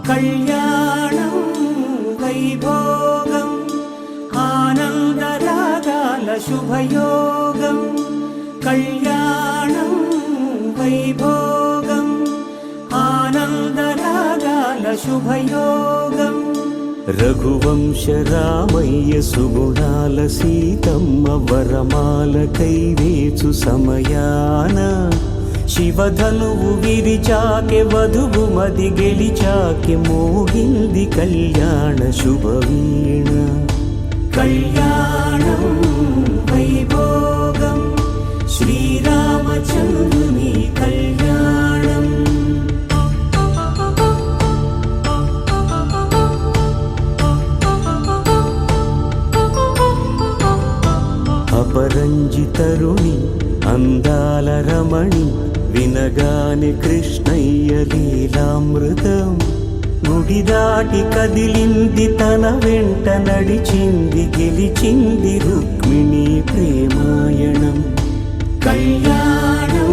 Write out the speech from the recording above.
కళ్యాణం వైభోగం ఆనందరాగాల శుభయోగం కళ్యాణం వైభోగం ఆనందరాగాల శుభయోగం రఘువంశ రామయ్య సుగుణాల సీతమ్మ వరమాల కైవేచు సమయాన శివధనువు విరిచాకె వధువు మది గెలిచాకె మోగింది కళ్యాణ శుభవీణ కళ్యాణం వైభోగం శ్రీరామచంద్రుని కళ్యాణం అపరంజి తరుణి అందాల రమణి వినగాని కృష్ణయ్య లీలామృతం గుడి దాటి కదిలింది తన వెంట నడిచింది గెలిచింది రుక్మిణి ప్రేమాయణం కళ్యాణం